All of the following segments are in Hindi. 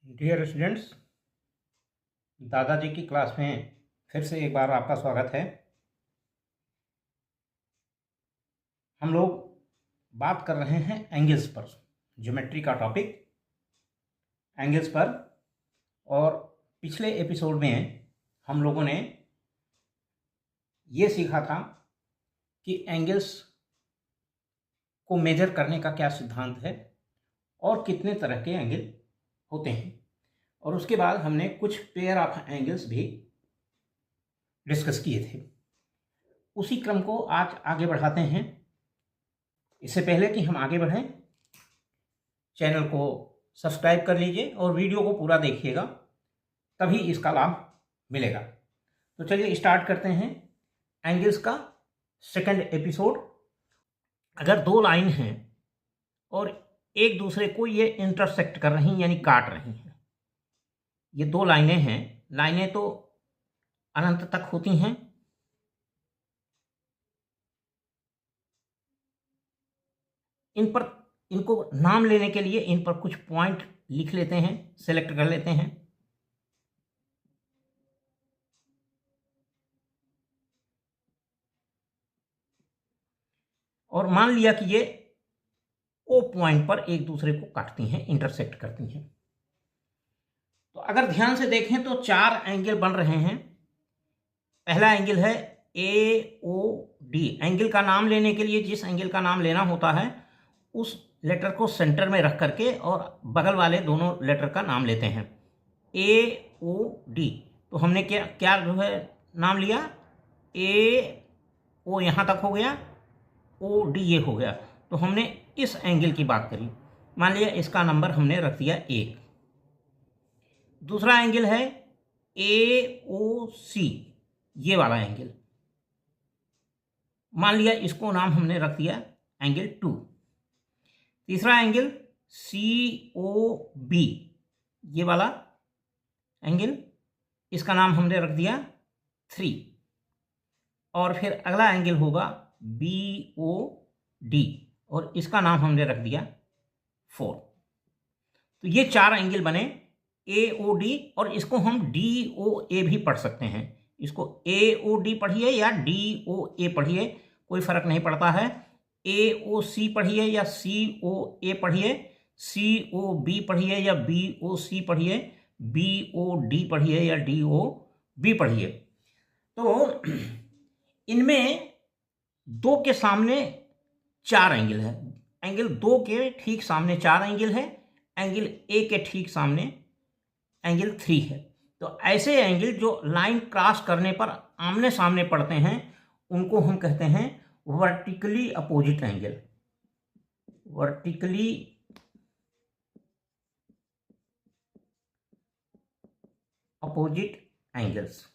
डियर स्टूडेंट्स, दादाजी की क्लास में फिर से एक बार आपका स्वागत है। हम लोग बात कर रहे हैं एंगल्स पर, ज्योमेट्री का टॉपिक एंगल्स पर। और पिछले एपिसोड में हम लोगों ने ये सीखा था कि एंगल्स को मेजर करने का क्या सिद्धांत है और कितने तरह के एंगल होते हैं। और उसके बाद हमने कुछ पेयर ऑफ एंगल्स भी डिस्कस किए थे। उसी क्रम को आज आगे बढ़ाते हैं। इससे पहले कि हम आगे बढ़ें, चैनल को सब्सक्राइब कर लीजिए और वीडियो को पूरा देखिएगा, तभी इसका लाभ मिलेगा। तो चलिए स्टार्ट करते हैं एंगल्स का सेकंड एपिसोड। अगर दो लाइन हैं और एक दूसरे को ये इंटरसेक्ट कर रही हैं, यानी काट रही हैं, ये दो लाइनें हैं। लाइनें तो अनंत तक होती हैं। इनको नाम लेने के लिए इन पर कुछ पॉइंट लिख लेते हैं, सेलेक्ट कर लेते हैं। और मान लिया कि ये ओ पॉइंट पर एक दूसरे को काटती हैं, इंटरसेक्ट करती हैं। तो अगर ध्यान से देखें तो चार एंगल बन रहे हैं। पहला एंगल है AOD। एंगल का नाम लेने के लिए जिस एंगल का नाम लेना होता है उस लेटर को सेंटर में रख करके और बगल वाले दोनों लेटर का नाम लेते हैं, AOD। तो हमने क्या क्या जो है नाम लिया, AO यहाँ तक हो गया, OD ये हो गया। तो हमने इस एंगल की बात करी। मान लिया इसका नंबर हमने रख दिया 1। दूसरा एंगल है AOC, ये वाला एंगल। मान लिया इसको नाम हमने रख दिया एंगल 2। तीसरा एंगल COB, ये वाला एंगल, इसका नाम हमने रख दिया 3। और फिर अगला एंगल होगा BOD और इसका नाम हमने रख दिया 4। तो ये चार एंगल बने AOD, और इसको हम DOA भी पढ़ सकते हैं। इसको AOD पढ़िए या DOA पढ़िए, कोई फर्क नहीं पड़ता है। AOC पढ़िए या COA पढ़िए, COB पढ़िए या BOC पढ़िए, BOD पढ़िए या DOB पढ़िए। तो इनमें दो के सामने चार एंगल है। एंगल 2 के ठीक सामने चार एंगल है, एंगल A के ठीक सामने एंगल 3 है। तो ऐसे एंगल जो लाइन क्रॉस करने पर आमने सामने पड़ते हैं उनको हम कहते हैं vertically opposite angle. Vertically opposite angles,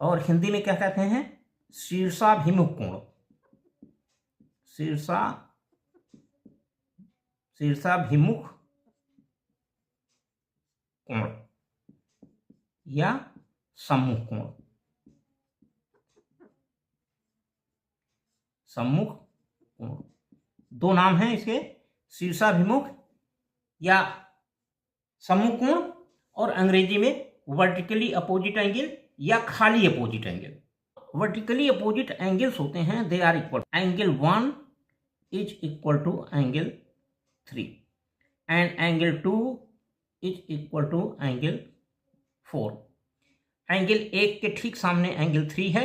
और हिंदी में क्या कहते हैं, शीर्षाभिमुख कोण। शीर्षाभिमुख कोण या सम्मुख कोण। सम्मुख कोण, दो नाम हैं इसके, शीर्षाभिमुख या सम्मुख कोण, और अंग्रेजी में वर्टिकली अपोजिट एंगल या खाली opposite angle. Vertically opposite angles होते हैं, they are equal, angle 1 is equal to angle 3 and angle 2 is equal to angle 4। Angle 1 के ठीक सामने एंगल 3 है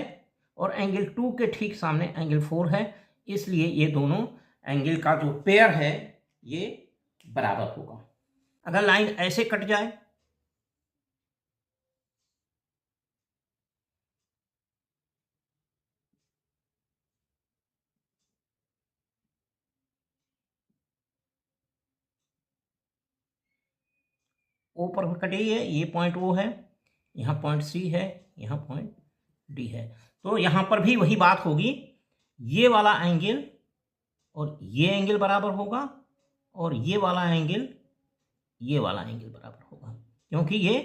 और एंगल 2 के ठीक सामने एंगल 4 है, इसलिए ये दोनों एंगल का जो पेयर है ये बराबर होगा। अगर लाइन ऐसे कट जाए, ओ पर कटी है, ये पॉइंट ओ है, यहाँ पॉइंट सी है, यहाँ पॉइंट डी है। तो यहाँ पर भी वही बात होगी, ये वाला एंगल और ये एंगल बराबर होगा और ये वाला एंगल ये वाला एंगल बराबर होगा, क्योंकि ये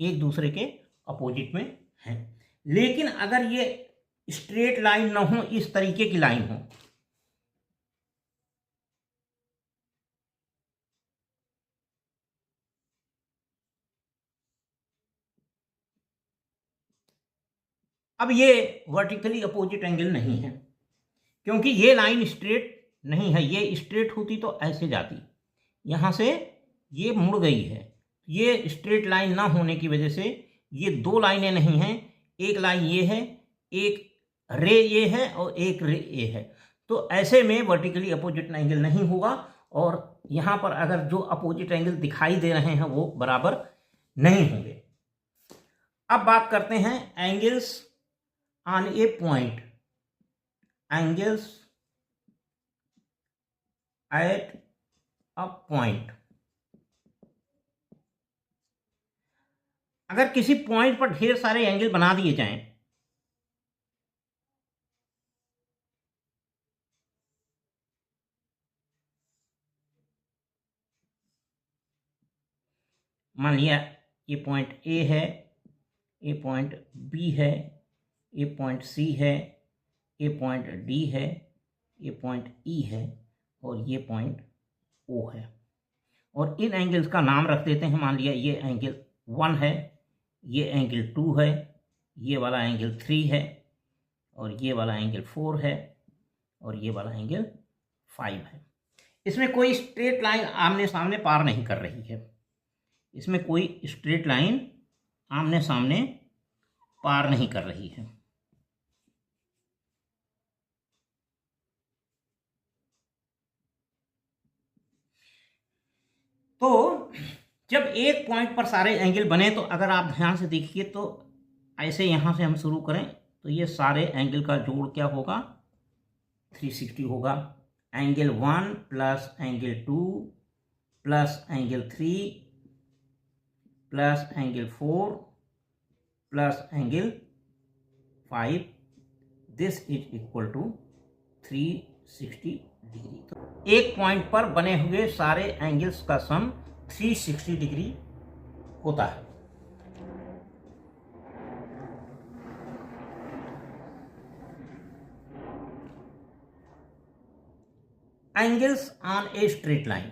एक दूसरे के अपोजिट में हैं। लेकिन अगर ये स्ट्रेट लाइन ना हो, इस तरीके की लाइन हो, अब ये वर्टिकली अपोजिट एंगल नहीं है, क्योंकि ये लाइन स्ट्रेट नहीं है। ये स्ट्रेट होती तो ऐसे जाती, यहाँ से ये मुड़ गई है। ये स्ट्रेट लाइन ना होने की वजह से ये दो लाइनें नहीं हैं, एक लाइन ये है, एक रे ये है और एक रे ये है। तो ऐसे में वर्टिकली अपोजिट एंगल नहीं होगा, और यहाँ पर अगर जो अपोजिट एंगल दिखाई दे रहे हैं वो बराबर नहीं होंगे। अब बात करते हैं angles on A point, angles at a point. अगर किसी पॉइंट पर ढेर सारे एंगल बना दिए जाएं, मान लिया ये पॉइंट ए है, ये पॉइंट बी है, ये पॉइंट सी है, ये पॉइंट डी है, ये पॉइंट ई है और ये पॉइंट ओ है। और इन एंगल्स का नाम रख देते हैं। मान लिया ये एंगल 1 है, ये एंगल 2 है, ये वाला एंगल 3 है और ये वाला एंगल 4 है और ये वाला एंगल 5 है। इसमें कोई स्ट्रेट लाइन आमने सामने पार नहीं कर रही है, इसमें कोई स्ट्रेट लाइन आमने सामने पार नहीं कर रही है। तो जब एक पॉइंट पर सारे एंगल बने, तो अगर आप ध्यान से देखिए तो ऐसे यहाँ से हम शुरू करें तो ये सारे एंगल का जोड़ क्या होगा, 360 होगा। Angle 1 plus angle 2 plus angle 3 plus angle 4 plus angle 5, this is equal to 360 degree. तो एक पॉइंट पर बने हुए सारे एंगल्स का सम 360 डिग्री होता है। Angles on a straight line,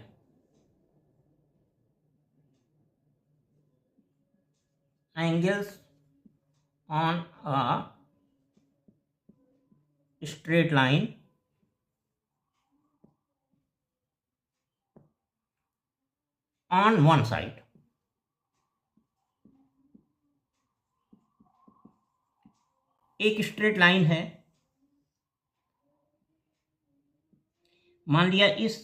angles on a straight line on one side, एक स्ट्रेट लाइन है, मान लिया इस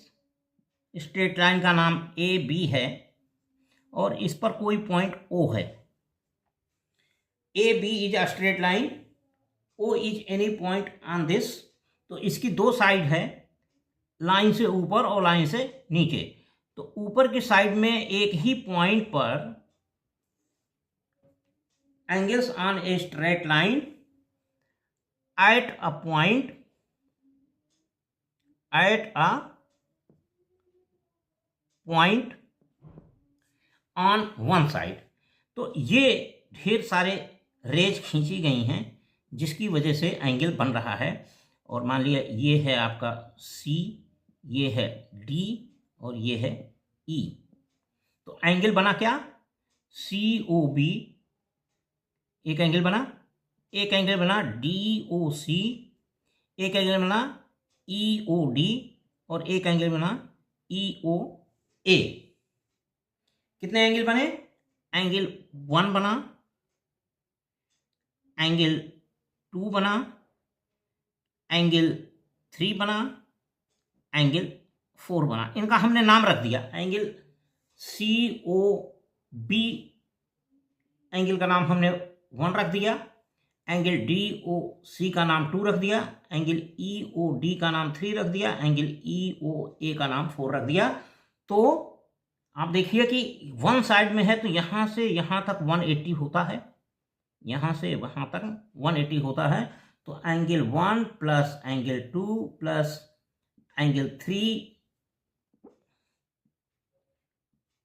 स्ट्रेट लाइन का नाम ए बी है और इस पर कोई पॉइंट ओ है। A B is a straight line, O is any point on this. तो इसकी दो साइड है, लाइन से ऊपर और लाइन से नीचे। तो ऊपर की साइड में एक ही पॉइंट पर angles on a straight line at a point on one side. तो ये ढेर सारे रेज खींची गई हैं जिसकी वजह से एंगल बन रहा है। और मान लिया ये है आपका सी, ये है डी और ये है ई। तो एंगल बना क्या, सी ओ बी, एक एंगल बना, एक एंगल बना डी ओ सी, एक एंगल बना ई ओ डी और एक एंगल बना ई ओ ए। कितने एंगल बने, एंगल 1 बना, एंगल 2 बना, एंगल 3 बना, एंगल 4 बना। इनका हमने नाम रख दिया। Angle C O B angle का नाम हमने 1 रख दिया, एंगल डी ओ सी का नाम 2 रख दिया, एंगल ई ओ डी का नाम 3 रख दिया, एंगल ई ओ ए का नाम 4 रख दिया। तो आप देखिए कि वन साइड में है तो यहाँ से यहाँ तक 180 होता है, यहाँ से वहाँ तक 180 होता है। तो angle 1 plus angle 2 plus angle 3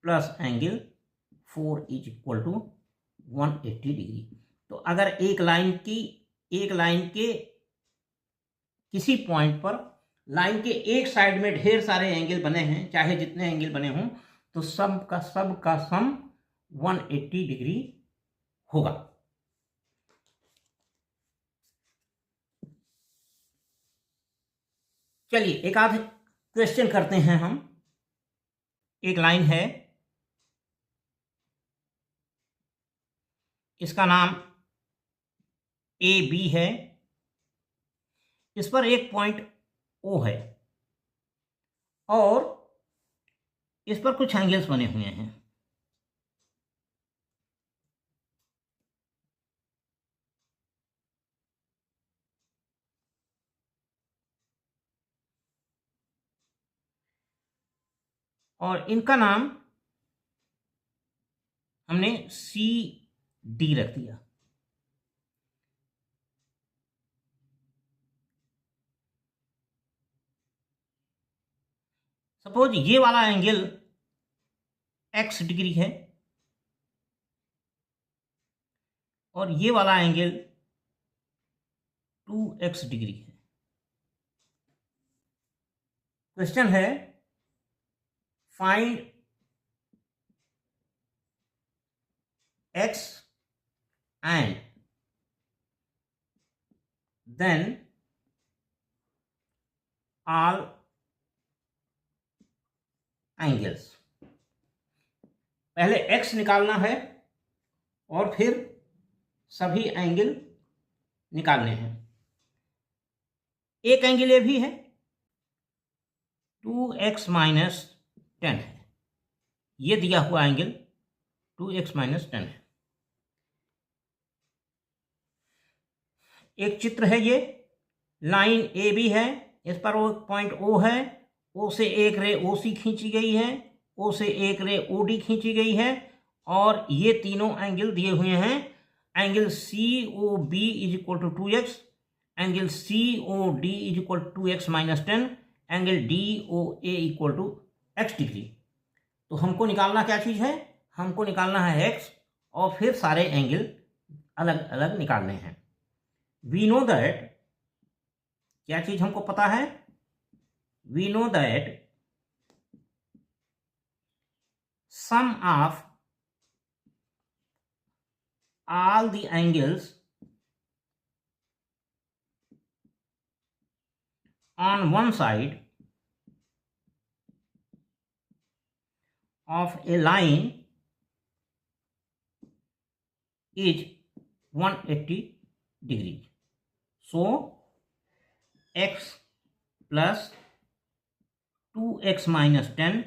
plus angle 4 is equal to 180 degree. तो अगर एक लाइन के किसी पॉइंट पर लाइन के एक साइड में ढेर सारे एंगल बने हैं, चाहे जितने एंगल बने हों, तो सब का सम 180 डिग्री होगा। चलिए एक आध क्वेश्चन करते हैं हम। एक लाइन है, इसका नाम ए बी है, इस पर एक पॉइंट ओ है और इस पर कुछ एंगल्स बने हुए हैं। और इनका नाम हमने सी डी रख दिया। सपोज ये वाला एंगल x डिग्री है और ये वाला एंगल 2x डिग्री है। क्वेश्चन है find x and then all angles. पहले x निकालना है और फिर सभी एंगल निकालने हैं। एक एंगल ये भी है, 2x माइनस 10 है, ये दिया हुआ एंगल 2x माइनस 10 है। एक चित्र है, ये लाइन ए बी है, इस पर वो पॉइंट ओ है, ओ से एक रे ओ सी खींची गई है, ओ से एक रे ओ डी खींची गई है और ये तीनों एंगल दिए हुए हैं। Angle C O B is equal to 2x, angle C O D is equal to x minus 10, angle D O A equal to x degree. तो हमको निकालना क्या चीज़ है, हमको निकालना है x और फिर सारे एंगल अलग अलग निकालने हैं। वी नो दैट, क्या चीज़ हमको पता है, we know that sum of all the angles on one side of a line is 180 degrees. So x plus 2x minus 10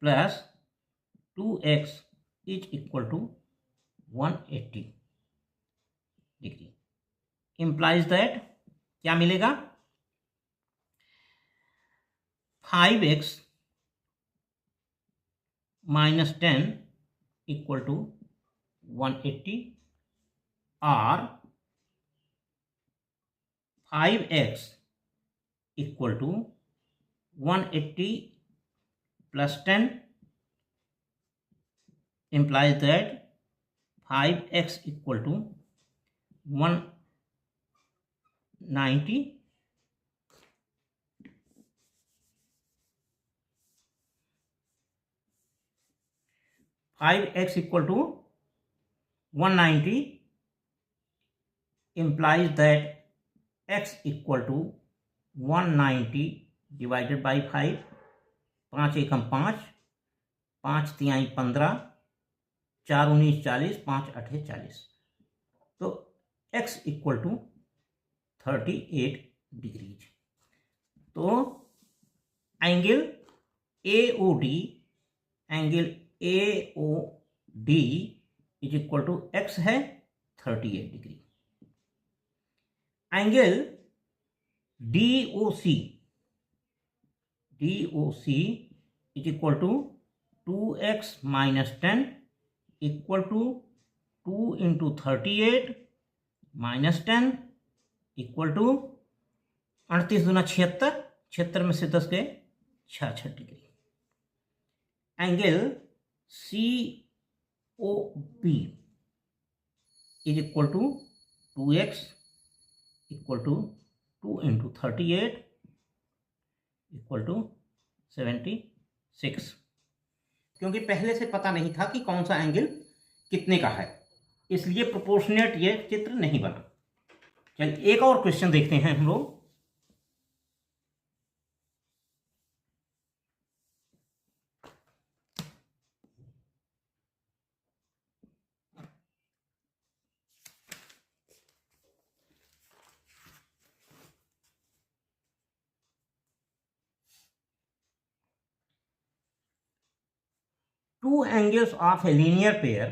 plus 2x is equal to 180 degree. Implies that क्या मिलेगा, 5x minus 10 equal to 180 और 5x equal to 180 plus 10 implies that 5x equal to 190 5x equal to 190 implies that x equal to 190 divided by 5, 5 एकम 5, 5 तिहाई 15, 4 19 40, 5 8 40। तो x इक्वल टू 38 डिग्रीज। तो angle A O D is equal to x है 38 degree. Angle D O C is equal to 2x minus 10 equal to 2 into 38 minus 10 equal to 38 दूना 76, 76 में से 10 गए 66 degree. Angle C O B is equal to 2x equal to 2 into 38 equal to 76। क्योंकि पहले से पता नहीं था कि कौन सा एंगल कितने का है, इसलिए प्रोपोर्शनेट ये चित्र नहीं बना। चलिए एक और क्वेश्चन देखते हैं हम लोग। two angles of a linear pair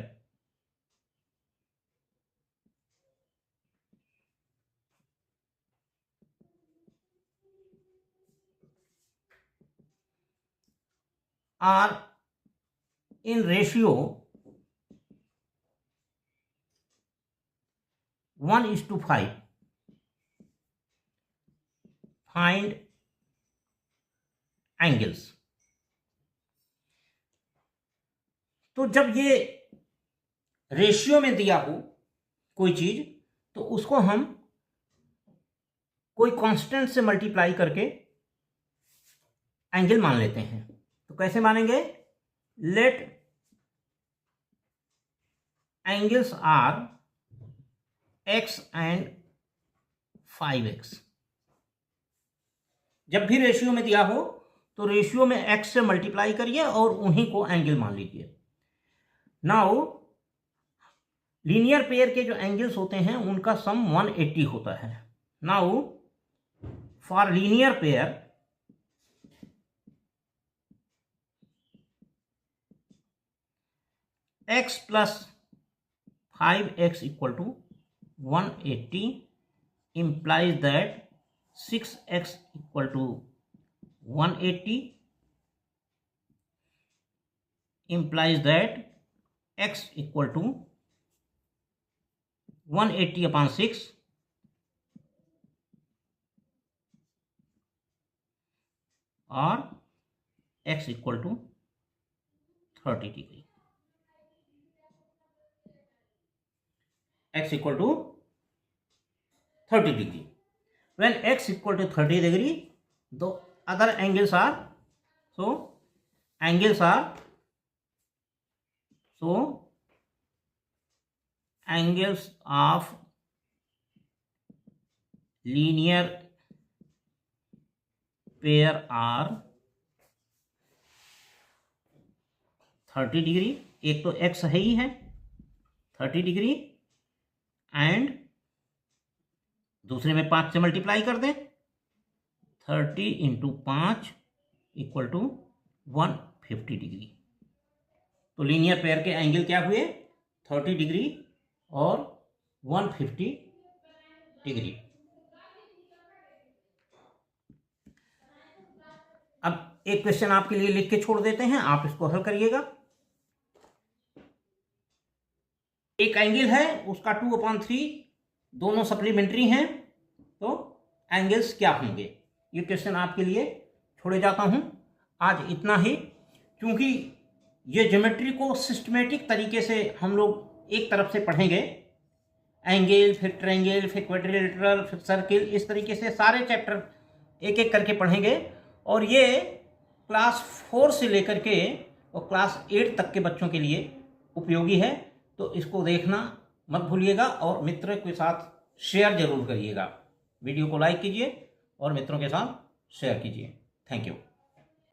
are in ratio 1:5, find angles। तो जब ये रेशियो में दिया हो कोई चीज तो उसको हम कोई कांस्टेंट से मल्टीप्लाई करके एंगल मान लेते हैं। तो कैसे मानेंगे? Let angles are x and 5x। जब भी रेशियो में दिया हो तो रेशियो में x से मल्टीप्लाई करिए और उन्हीं को एंगल मान लीजिए। नाउ लीनियर पेयर के जो एंगल्स होते हैं उनका सम 180 होता है। Now for linear pair x plus 5x equal to 180 implies that 6x equal to 180 implies that x equal to 180 upon 6 और x equal to 30 degree। x equal to 30 degree। When x equal to 30 degree, the other angles are angles of linear pair are 30 degree. एक तो x है ही है 30 डिग्री एंड दूसरे में 5 से मल्टीप्लाई कर दें। 30 इंटू 5 इक्वल टू 150 डिग्री। तो लीनियर पेयर के एंगल क्या हुए? 30 डिग्री और 150 डिग्री। अब एक क्वेश्चन आपके लिए लिख के छोड़ देते हैं, आप इसको हल करिएगा। एक एंगल है उसका 2/3 दोनों सप्लीमेंट्री हैं, तो एंगल्स क्या होंगे? ये क्वेश्चन आपके लिए छोड़े जाता हूं। आज इतना ही। क्योंकि ये ज्योमेट्री को सिस्टमेटिक तरीके से हम लोग एक तरफ से पढ़ेंगे, एंगल फिर ट्रायंगल फिर क्वाड्रिलेटरल फिर सर्किल, इस तरीके से सारे चैप्टर एक एक करके पढ़ेंगे। और ये क्लास 4 से लेकर के और क्लास 8 तक के बच्चों के लिए उपयोगी है। तो इसको देखना मत भूलिएगा और मित्रों के साथ शेयर जरूर करिएगा। वीडियो को लाइक कीजिए और मित्रों के साथ शेयर कीजिए। Thank you.